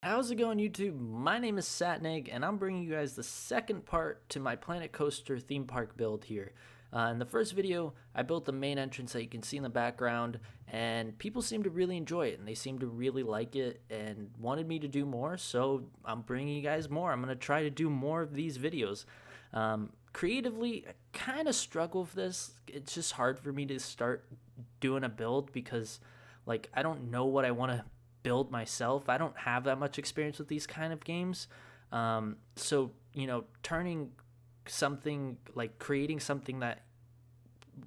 How's it going, YouTube? My name is Satnig, and I'm bringing you guys the second part to my Planet Coaster theme park build here. In the first video, I built the main entrance that you can see in the background, and people seem to really enjoy it, and they seem to really like it, and wanted me to do more, so I'm bringing you guys more. I'm going to try to do more of these videos. Creatively, I kind of struggle with this. It's just hard for me to start doing a build because, like, I don't know what I want to build myself. I don't have that much experience with these kind of games. So, turning something like creating something that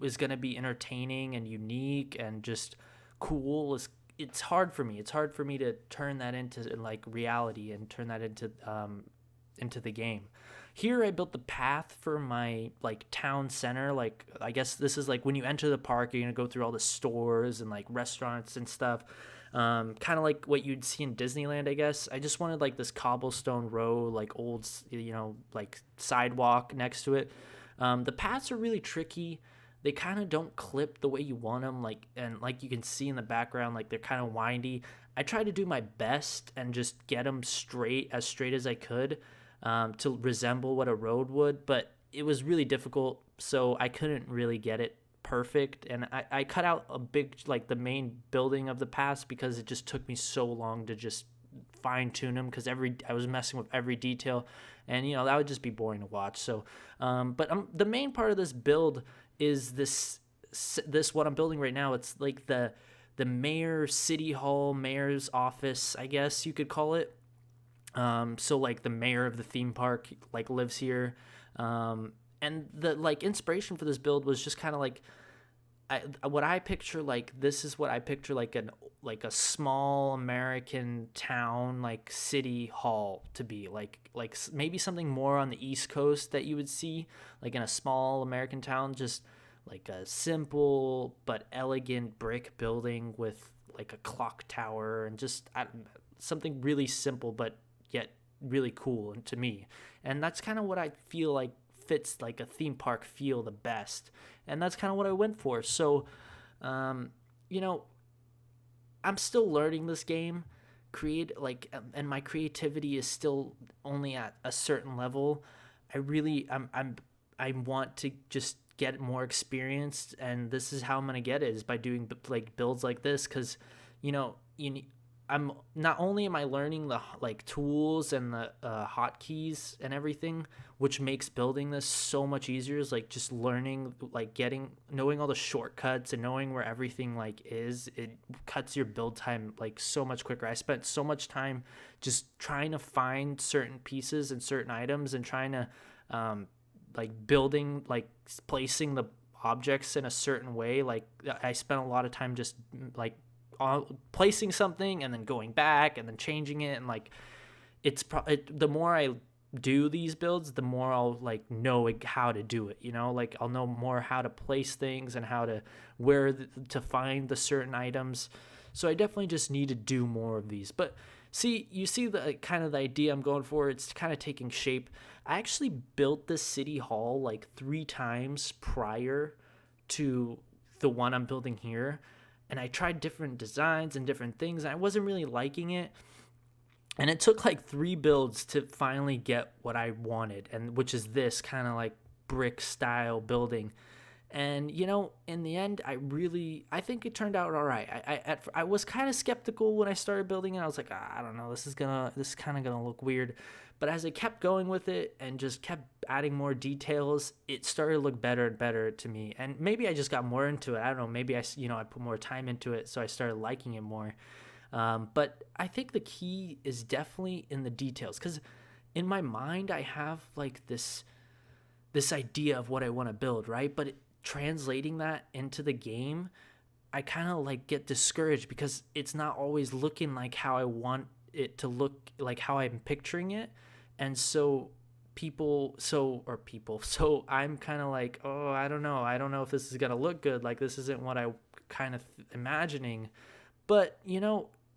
is going to be entertaining and unique and just cool is it's hard for me. It's hard for me to turn that into like reality and turn that into the game. Here I built the path for my like town center. Like I guess this is like when you enter the park, you're gonna go through all the stores and like restaurants and stuff. Kind of like what you'd see in Disneyland, I guess. I just wanted like this cobblestone road, like old, like sidewalk next to it. The paths are really tricky. They kind of don't clip the way you want them, like and like you can see in the background, like they're kind of windy. I tried to do my best and just get them straight as I could, to resemble what a road would, but it was really difficult, so I couldn't really get it perfect. And I cut out a big, like the main building of the pass because it just took me so long to just fine tune them because I was messing with every detail, and that would just be boring to watch. So, the main part of this build is this what I'm building right now. It's like the mayor city hall, mayor's office, I guess you could call it. So like the mayor of the theme park like lives here. And the like inspiration for this build was just kind of like what I picture, like this is what I picture like a small American town, like city hall to be like maybe something more on the East Coast that you would see like in a small American town, just like a simple but elegant brick building with like a clock tower and just something really simple but yet really cool to me. And that's kind of what I feel like fits like a theme park feel the best. And that's kind of what I went for. So, um, you know, I'm still learning this game. And my creativity is still only at a certain level. I want to just get more experience, and this is how I'm gonna get it is by doing like builds like this, because you know you I'm not only am I learning the like tools and the hotkeys and everything, which makes building this so much easier. Is like just learning, like knowing all the shortcuts and knowing where everything like is. It cuts your build time like so much quicker. I spent so much time just trying to find certain pieces and certain items and trying to like building, like placing the objects in a certain way. Like I spent a lot of time just like placing something and then going back and then changing it, and like the more I do these builds, the more I'll like know how to do it, like I'll know more how to place things and how to to find the certain items. So I definitely just need to do more of these. But you see the kind of the idea I'm going for. It's kind of taking shape. I actually built this city hall like 3 times prior to the one I'm building here, and I tried different designs and different things, and I wasn't really liking it. And it took like 3 builds to finally get what I wanted, and which is this kind of like brick style building. And in the end, I think it turned out all right. I was kind of skeptical when I started building it. I was like, I don't know, this is kind of gonna look weird. But as I kept going with it and just kept adding more details, it started to look better and better to me. And maybe I just got more into it. I don't know. Maybe I put more time into it, so I started liking it more. But I think the key is definitely in the details, because in my mind I have like this idea of what I want to build, right? But translating that into the game, I kind of like get discouraged because it's not always looking like how I want it to look, like how I'm picturing it. And so so I'm kind of like, oh, I don't know if this is going to look good. Like this isn't what I kind of imagining. But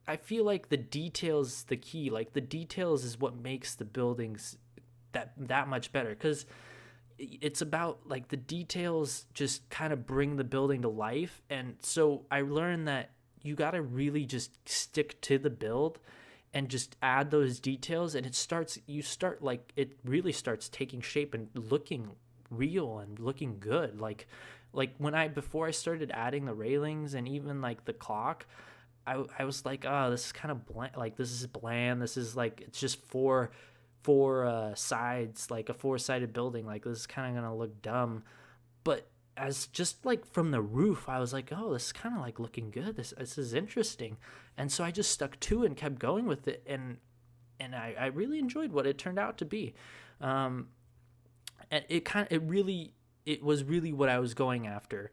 I feel like the details the key. Like the details is what makes the buildings that much better, because it's about like the details just kind of bring the building to life. And so I learned that you got to really just stick to the build and just add those details, and it really starts taking shape and looking real and looking good. Like before I started adding the railings and even like the clock, I was like, oh, this is kind of bland. Like, this is bland. This is like, it's just four sides, like a four-sided building. Like, this is kind of gonna look dumb. But as just like from the roof, I was like, oh, this is kind of like looking good. This is interesting. And so I just stuck to it and kept going with it, and I really enjoyed what it turned out to be. And it was really what I was going after.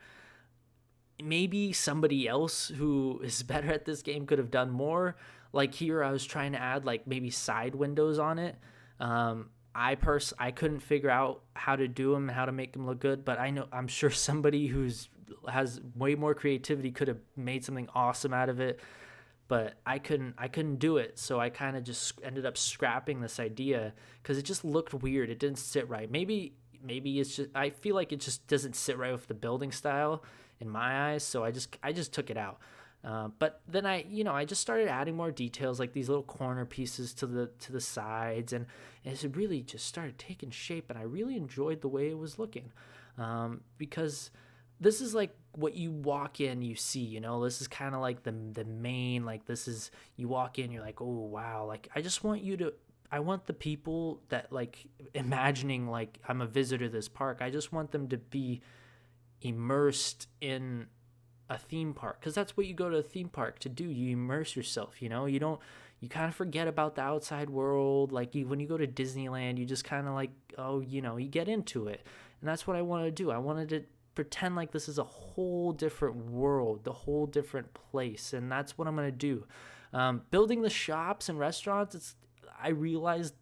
Maybe somebody else who is better at this game could have done more. Like here, I was trying to add like maybe side windows on it. I couldn't figure out how to do them, how to make them look good, but I'm sure somebody has way more creativity could have made something awesome out of it. But I couldn't do it, so I kind of just ended up scrapping this idea because it just looked weird. It didn't sit right. Maybe it's just, I feel like it just doesn't sit right with the building style in my eyes, so I just took it out. But then I just started adding more details, like these little corner pieces to the sides, and it really just started taking shape, and I really enjoyed the way it was looking, because this is like what you walk in, you see, this is kind of like the main, like this is, you walk in, you're like, oh wow, like I want the people that like imagining like I'm a visitor to this park, I just want them to be immersed in a theme park, because that's what you go to a theme park to do. You immerse yourself, you kind of forget about the outside world. Like when you go to Disneyland, you just kind of like, oh, you get into it. And that's what I wanted to do. I wanted to pretend like this is a whole different world, the whole different place. And that's what I'm going to do. Building the shops and restaurants, I realized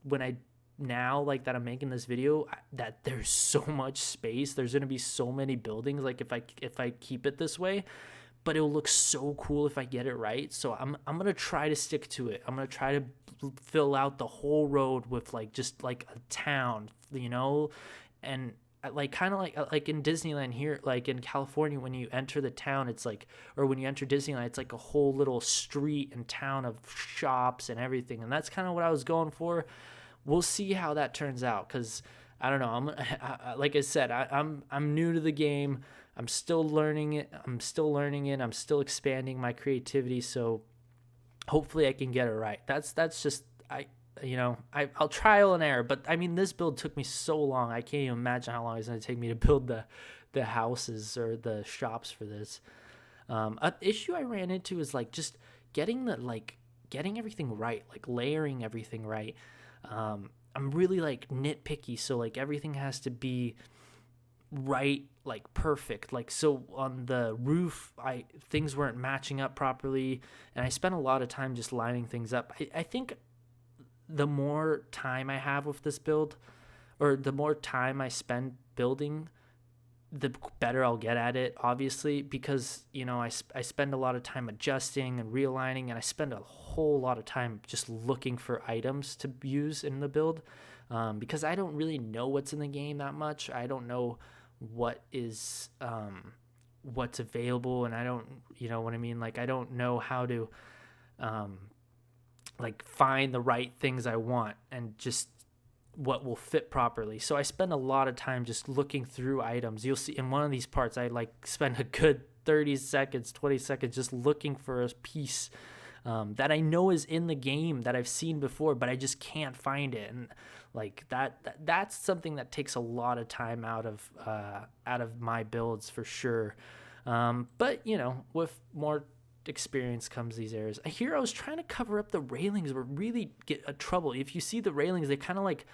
now like that I'm making this video that there's so much space. There's going to be so many buildings, like if I keep it this way, but it'll look so cool if I get it right. So I'm going to try to stick to it. I'm going to try to fill out the whole road with like just like a town, and like kind of like in Disneyland here, like in California, when you enter the town, it's like, or when you enter Disneyland, it's like a whole little street and town of shops and everything. And that's kind of what I was going for. We'll see how that turns out, because I don't know. Like I said, I'm new to the game. I'm still learning it. I'm still expanding my creativity. So hopefully I can get it right. That's just I'll trial and error. But I mean, this build took me so long. I can't even imagine how long it's going to take me to build the houses or the shops for this. An issue I ran into is like just getting everything right, like layering everything right. I'm really like nitpicky, so like everything has to be right, like perfect. Like, so on the roof, things weren't matching up properly, and I spent a lot of time just lining things up. I think the more time I have with this build, or the more time I spend building, the better I'll get at it, obviously, because I spend a lot of time adjusting and realigning, and I spend a whole lot of time just looking for items to use in the build, because I don't really know what's in the game that much. I don't know what is what's available, and I don't, what I mean, like I don't know how to like find the right things I want and just what will fit properly. So I spend a lot of time just looking through items. You'll see in one of these parts, I like spend a good 30 seconds, 20 seconds just looking for a piece that I know is in the game that I've seen before, but I just can't find it. And like that's something that takes a lot of time out of my builds for sure. But with more experience comes these errors. Here I was trying to cover up the railings, but really get a trouble. If you see the railings, they kind of like,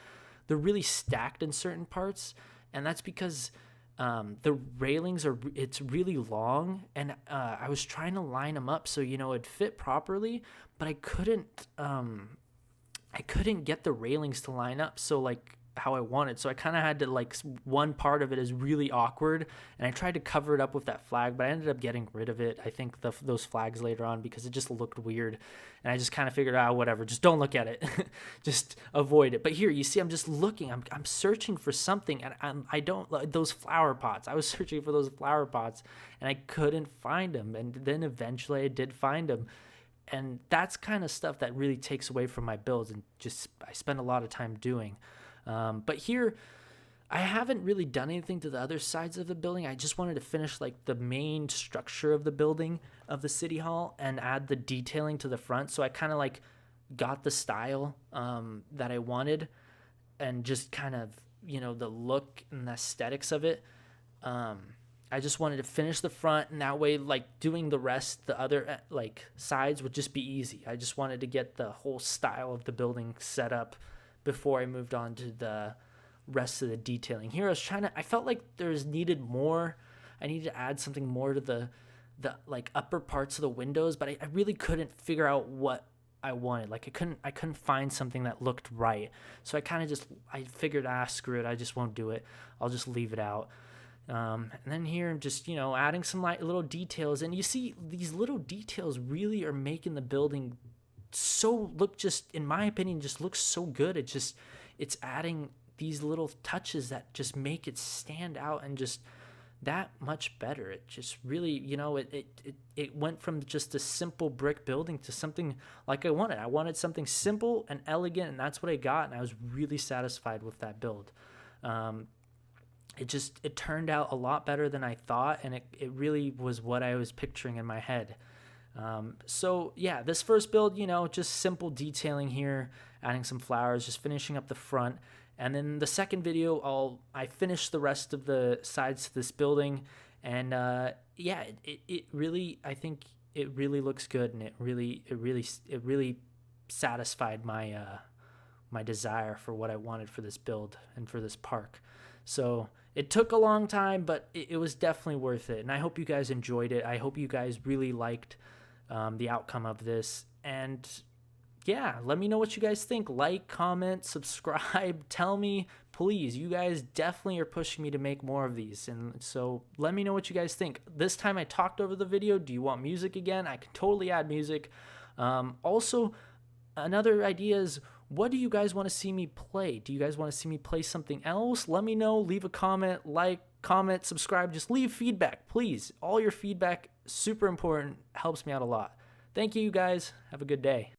they're really stacked in certain parts, and that's because the railings it's really long, and I was trying to line them up so it'd fit properly, but I couldn't get the railings to line up so like how I wanted. So I kind of had to, like, one part of it is really awkward, and I tried to cover it up with that flag, but I ended up getting rid of it, I think, those flags later on, because it just looked weird, and I just kind of figured out, whatever, just don't look at it. Just avoid it. But here, you see, I'm just looking, I'm searching for something, and I don't, those flower pots, I was searching for those flower pots, and I couldn't find them, and then eventually I did find them. And that's kind of stuff that really takes away from my builds, and just I spend a lot of time doing. But here, I haven't really done anything to the other sides of the building. I just wanted to finish like the main structure of the building of the city hall and add the detailing to the front. So I kind of like got the style that I wanted, and just kind of, the look and the aesthetics of it. I just wanted to finish the front, and that way, like, doing the rest, the other like sides would just be easy. I just wanted to get the whole style of the building set up before I moved on to the rest of the detailing. Here I felt like there's needed more. I needed to add something more to the like upper parts of the windows, but I really couldn't figure out what I wanted. Like I couldn't find something that looked right. So I figured, screw it, I just won't do it. I'll just leave it out. And then here I'm just, adding some little details, and you see these little details really are making the building just, in my opinion, just looks so good. It's adding these little touches that just make it stand out and just that much better. It just really, it went from just a simple brick building to something like I wanted. I wanted something simple and elegant, and that's what I got, and I was really satisfied with that build. It turned out a lot better than I thought, and it really was what I was picturing in my head. So yeah, this first build, just simple detailing here, adding some flowers, just finishing up the front. And then the second video, I finished the rest of the sides to this building, and yeah, it really, I think it really looks good, and it really satisfied my my desire for what I wanted for this build and for this park. So it took a long time, but it was definitely worth it, and I hope you guys enjoyed it. I hope you guys really liked the outcome of this, and yeah, let me know what you guys think. Like, comment, subscribe, tell me, please. You guys definitely are pushing me to make more of these, and so let me know what you guys think. This time I talked over the video. Do you want music again? I can totally add music. Also, another idea is, what do you guys want to see me play? Do you guys want to see me play something else? Let me know. Leave a comment, comment, subscribe. Just leave feedback, please. All your feedback, super important, helps me out a lot. Thank you, guys. Have a good day.